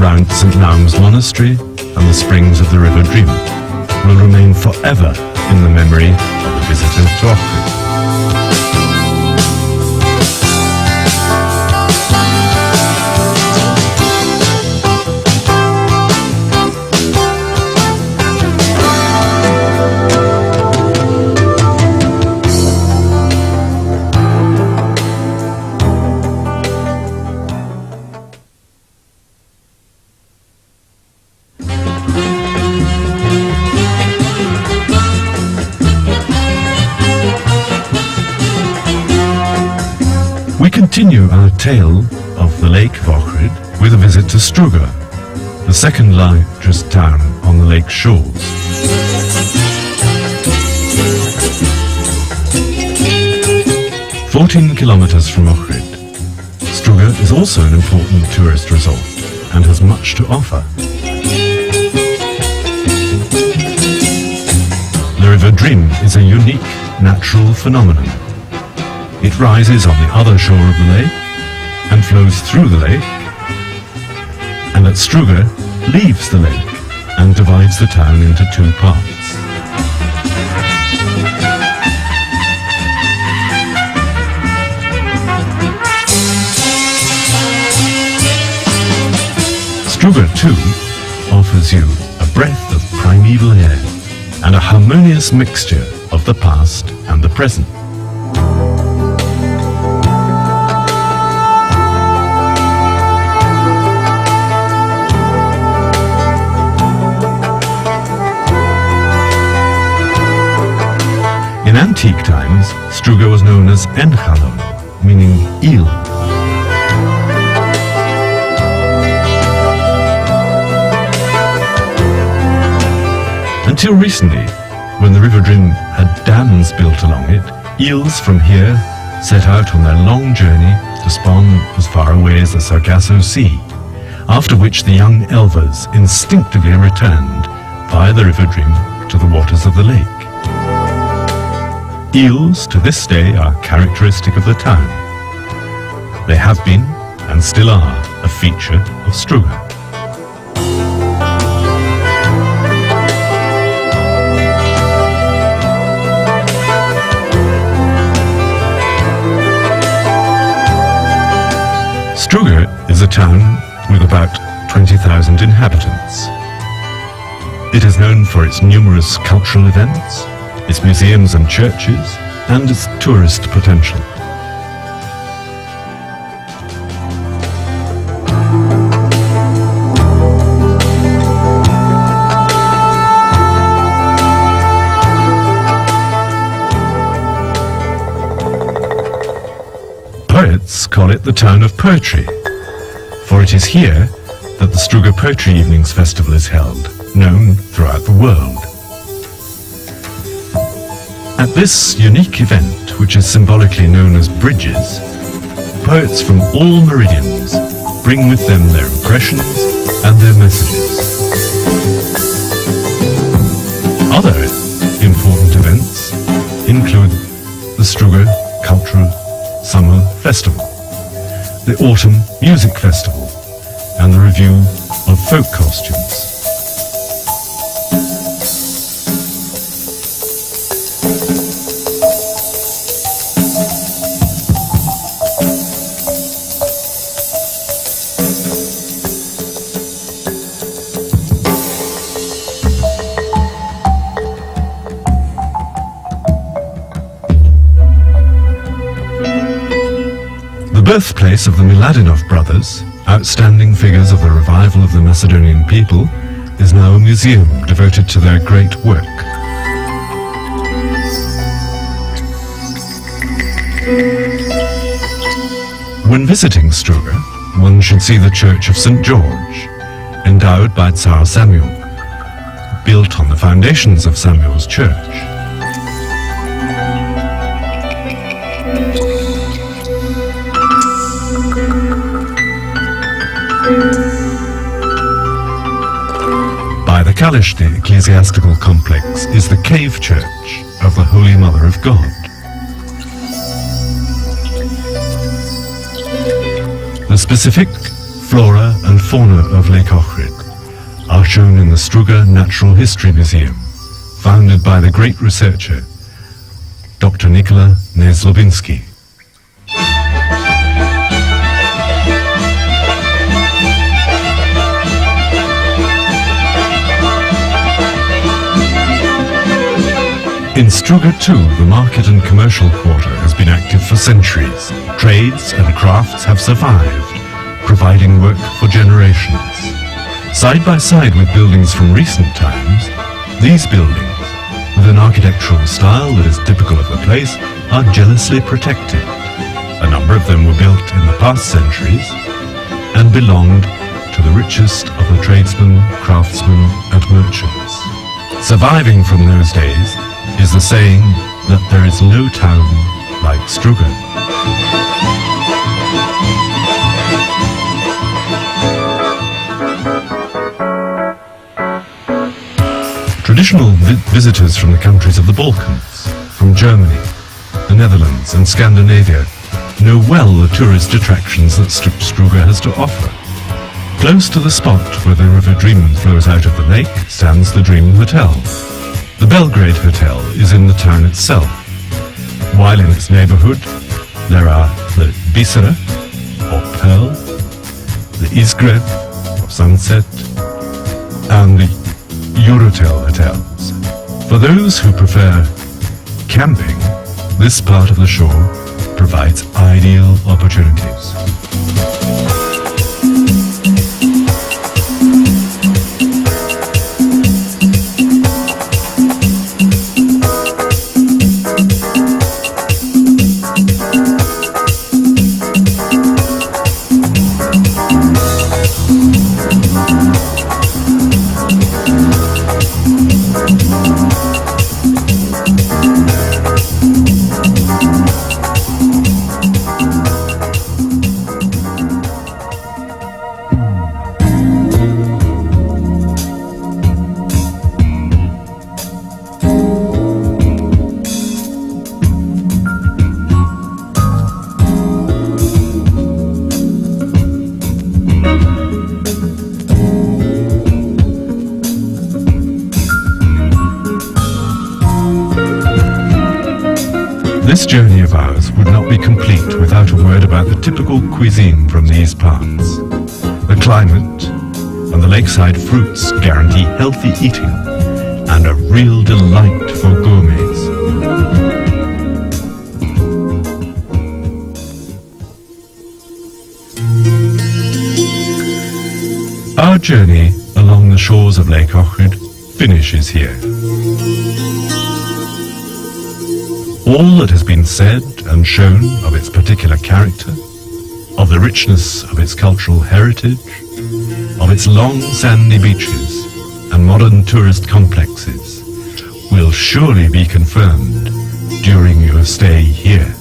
round St. Naum's Monastery and the springs of the River Drim will remain forever in the memory of the visitor to Ochrid. We continue our tale of the Lake of Ochrid with a visit to Struga, the second largest town on the lake's shores. "14 kilometers from Ochrid, Struga is also an important tourist resort and has much to offer. The River Drim is a unique natural phenomenon. It rises on the other shore of the lake and flows through the lake, and at Struga leaves the lake and divides the town into two parts. Struga, too, offers you a breath of primeval air and a harmonious mixture of the past and the present. In antique times, Struga was known as Enchalon, meaning eel. Until recently, when the River Drim had dams built along it, eels from here set out on their long journey to spawn as far away as the Sargasso Sea, after which the young elvers instinctively returned via the River Drim to the waters of the lake. Eels to this day are characteristic of the town. They have been, and still are, a feature of Struga. Struga is a town with about 20,000 inhabitants. It is known for its numerous cultural events, its museums and churches, and its tourist potential. Poets call it the town of poetry, for it is here that the Struga Poetry Evenings Festival is held, known throughout the world. At this unique event, which is symbolically known as Bridges, poets from all meridians bring with them their impressions and their messages. Other important events include the Struga Cultural Summer Festival, the Autumn Music Festival, and the review of folk costumes. The birthplace of the Miladinov brothers, outstanding figures of the revival of the Macedonian people, is now a museum devoted to their great work. When visiting Struga, one should see the Church of St. George, endowed by Tsar Samuel, built on the foundations of Samuel's church. By the Kalish, the ecclesiastical complex, is the cave church of the Holy Mother of God. The specific flora and fauna of Lake Ohrid are shown in the Struga Natural History Museum, founded by the great researcher Dr. Nikola Neslovinsky. In Struga too, the market and commercial quarter has been active for centuries. Trades and crafts have survived, providing work for generations. Side by side with buildings from recent times, these buildings, with an architectural style that is typical of the place, are jealously protected. A number of them were built in the past centuries and belonged to the richest of the tradesmen, craftsmen and merchants. Surviving from those days is the saying that there is no town like Struga. Traditional visitors from the countries of the Balkans, from Germany, the Netherlands and Scandinavia know well the tourist attractions that Struga has to offer. Close to the spot where the River Dream flows out of the lake stands the Dream Hotel. The Belgrade Hotel is in the town itself, while in its neighbourhood there are the Bisera, or Pearl, the Izgrev, or Sunset, and the Eurotel hotels. For those who prefer camping, this part of the shore provides ideal opportunities. This journey of ours would not be complete without a word about the typical cuisine from these parts. The climate and the lakeside fruits guarantee healthy eating and a real delight for gourmets. Our journey along the shores of Lake Ohrid finishes here. All that has been said and shown of its particular character, of the richness of its cultural heritage, of its long sandy beaches and modern tourist complexes will surely be confirmed during your stay here.